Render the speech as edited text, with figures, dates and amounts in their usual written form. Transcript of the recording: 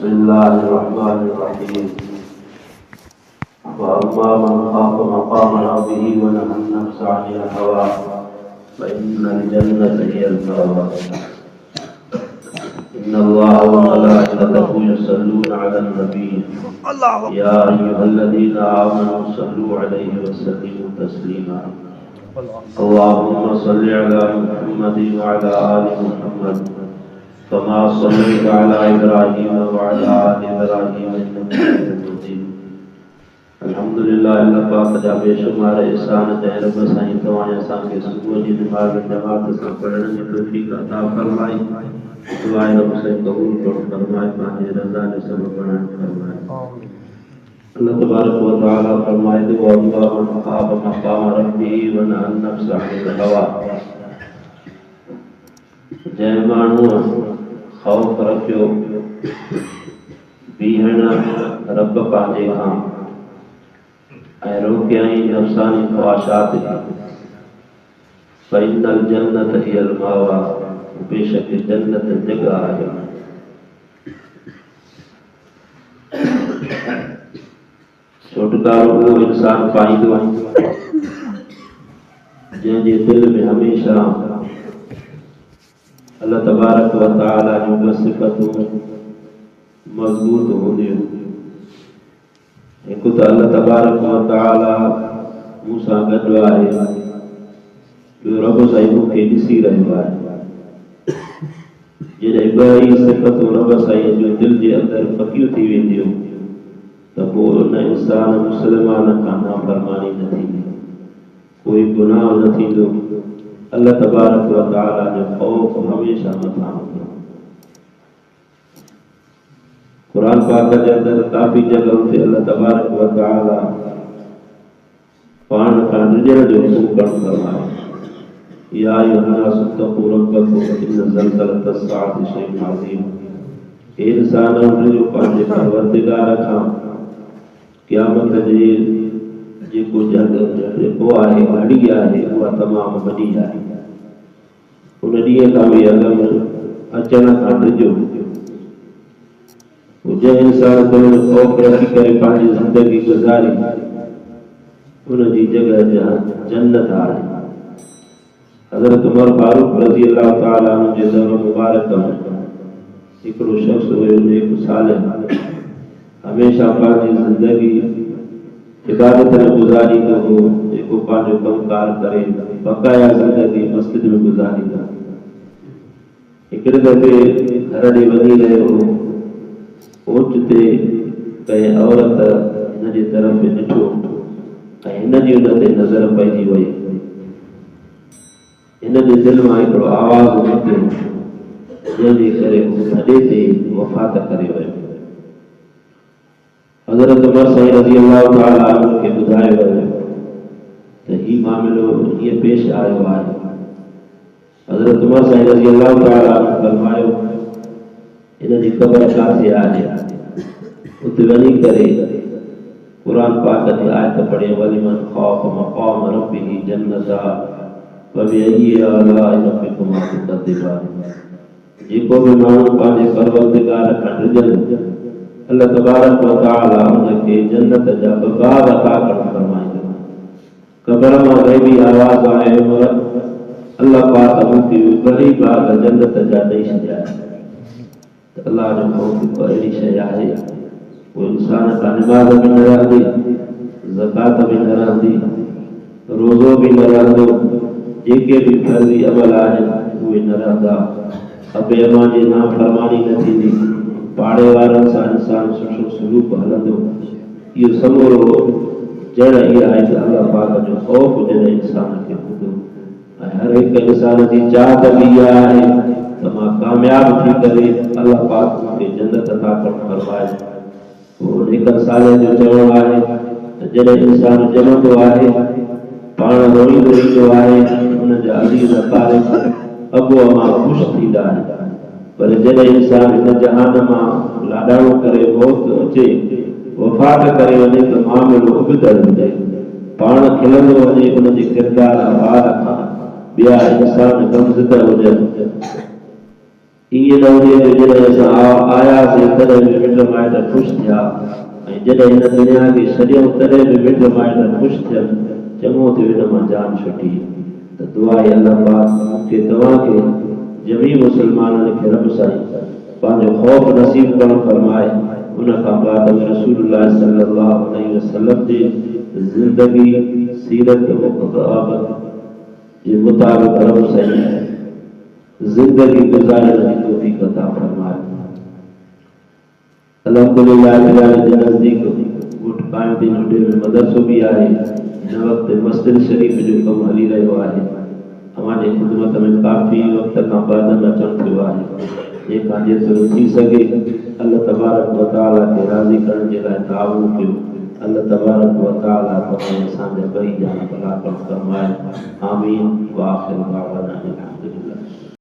बिस्मिल्लाहिर्रहमानिर्रहीम। वअम्मा मन खाफ मक़ाम रब्बिही वनहा अन-नफ्स अनिल हवा फ़इन्नल जन्नता हियल मअवा। इन्नल्लाहा व मलाइकतहु युसल्लूना अलन नबी या अय्युहल्लज़ीना आमनू सल्लू अलैहि व सल्लिमू तस्लीमा। अल्लाहुम्मा सल्लि अला मुहम्मदिन व अला आलि मुहम्मद कमा सल्लैता अला इब्राहीम व अला आलि इब्राहीम इन्नका हमीदुम मजीद। अल्हम्दुलिल्लाह, अल्लाह पाक जा बेशुमार एहसान ते रब साईं तवां असांखे सुबुह जी नमाज़ जमात सां पढ़ण जी तौफ़ीक़ अता फरमाई। दुआ रब साईं क़बूल फरमाए, पंहिंजे रज़ा जे सबब बणाए फरमाए। अल्लाह तबारक व तआला फरमाए थो, वअम्मा मन खाफ मक़ाम रब्बिही वनहा अन-नफ्स अनिल हवा। जंहिं माण्हूअ ख़ौफ़ रखियो बीहण रब पंहिंजे खां ऐं रोकियई नफ़्सानी ख़्वाहिशात खे, फ़इन्नल जन्नता हियल मअवा, बेशक जन्नत जॻह आहे। छुटकारो उहो इंसान पाईंदो जंहिंजे दिल में हमेशह अल्लाह तबारक व तआला जूं ॿ सिफ़तूं मज़बूत हूंदियूं। हिकु त अल्लाह तबारक व तआला मूं सां गॾु आहे, ॿियो रब साईं मूंखे ॾिसी रहियो आहे। जॾहिं ॿ ई सिफ़तूं रब साईं जो दिलि जे अंदरि पकियूं थी वेंदियूं त पोइ उन इंसान मुस्लमान खां नाफ़रमानी न थींदी, कोई गुनाह न थींदो। अल्लाह तबारक व तआला जो ख़ौफ़ हमेशह मथां हूंदो। क़ुरान पाक जे अंदरि काफ़ी जॻह ते अल्लाह तबारक व तआला पाण खां रिजण जो हुकुम करणु फरमाए। या अय्युहन्नासु इत्तक़ू रब्बकुम इन्न ज़लज़लतस साअति शैउन अज़ीम। हे इंसान, जो पंहिंजे परवरदिगार खां क़यामत जे जेको आहे घड़ी आहे, उहा तमामु वॾी आहे। उन ॾींहं खां बि अॻु अचण खां डिॼो। जंहिं इंसान दिलि में ख़ौफ़ रखी करे पंहिंजी ज़िंदगी गुज़ारी, उनजी जॻह जन्नत आहे। हज़रत उमर फारूक रज़ी अल्लाह तआला अन्हु जे दौर मुबारक में हिकिड़ो शख़्स हुयो, नेक सालिह, हमेशह पंहिंजी ज़िंदगी इबादत में गुज़ारींदो हो, जेको पंहिंजो कमकार करे बक़ाया ज़िंदगी मस्जिद में गुज़ारींदो। हिकिड़े दफ़े घर ॾे वञी रहियो हो, ओचिते कंहिं औरत हिन जे तरफ़ ॾिठो ऐं हिन जी उन ते नज़र पइजी वई। हिन जे दिलि मां हिकिड़ो आवाज़ निकितो, जंहिंजे करे हू थॾे ते वफ़ात करे वियो। हज़रत उमर साईं रज़ी अल्लाह तआला अन्हु खे ॿुधायो वियो त ही मामिलो हीअं पेश आयो आहे। हज़रत उमर साईं रज़ी अल्लाह तआला अन्हु फरमायो, हिन जी क़बर किथे आहे? उते वञी करे क़ुरान पाक जी आयत पढ़े, वलिमन ख़ाफ़ मक़ाम रब्बिही जन्नता व बिअय्यि आलाइ रब्बिकुमा तुकज़्ज़िबान। जेको बि माण्हू पंहिंजे परवरदिगार खां डिॼंदो, अल्लाह तबारक व तआला उनखे जन्नत जा ॿ बाग़ अता करणु फरमाईंदो। क़बर मां ग़ैबी आवाज़ आहे, अल्लाह पाक मूंखे ॿई बाग़ जन्नत जा ॾेई छॾिया। अल्लाह जो ख़ौफ़ हिकु अहिड़ी शइ आहे, वो इंसान खां निमाज़ बि न रहंदी, ज़कात बि न रहंदी, रोज़ो बि न रहंदो, जेके बि फर्ज़ी अमल आहिनि उहे न रहंदा, अबे अमा जी नाफ़रमानी न थींदी, पाड़े वारनि सां इंसान सुठो सलूक हलंदो। इहो समूरो जड़ इहा आहे त अल्लाह पाक जो ख़ौफ़ जॾहिं इंसान खे हूंदो। ऐं हर हिकु इंसान जी चाहत बि इहा आहे त मां कामयाब थी करे अल्लाह पाक मूंखे जन्नत अता करणु फरमाए। पोइ हिक साले जो चवणु आहे त जॾहिं इंसान ॼमंदो आहे, पाण रोईंदो ईंदो आहे, हुनजा अज़ीज़ अक़ारिब अबो अमा ख़ुशि थींदा आहिनि। पर जॾहिं इंसान हिन जहान मां लाॾाणो करे मौत अचे, वफ़ात करे वञे, त मामिलो उबतड़ हुजे, पाण खिलंदो वञे, हुनजे किरदार वार खां ॿिया इंसान गमज़दा हुजनि। ये दौरे में जॾहिं असां आयासीं तॾहिं बि मिट माइट ख़ुशि थिया ऐं जॾहिं हिन दुनिया खे छॾियऊं तॾहिं बि मिट माइट ख़ुशि थियनि। चङो थियो हिन मां जान छुटी। त दुआ आहे अल्लाह पाक मूंखे तव्हांखे जमी मुसलमाननि खे रब साईं पंहिंजो ख़ौफ़ नसीब करणु फरमाए। उन खां बाद रसूलुल्लाह सल्लल्लाहु अलैहि वसल्लम जी ज़िंदगी सीरत मुताबिक़ जे मुताबिक़ रब साईं जिंदगी गुजारने की तौफीक अता फरमाए। अल्हम्दुलिल्लाह के नजदीक गुट कायम दिन हुडे में मदरसो भी आहे। हिन वक्त मस्जिद शरीफ जो कम हली रहियो आहे। हमारे खिदमत में काफ़ी वक्त खां बाद अचण थियो आहे। जेका जेतिरो थी सके अल्लाह तबारक व तआला के राज़ी करण जे लाइ ताउन कयो। अल्लाह तबारक व तआला तव्हां असांजा ॿई जान भला फरमाए। आमीन व आखिर दावाना।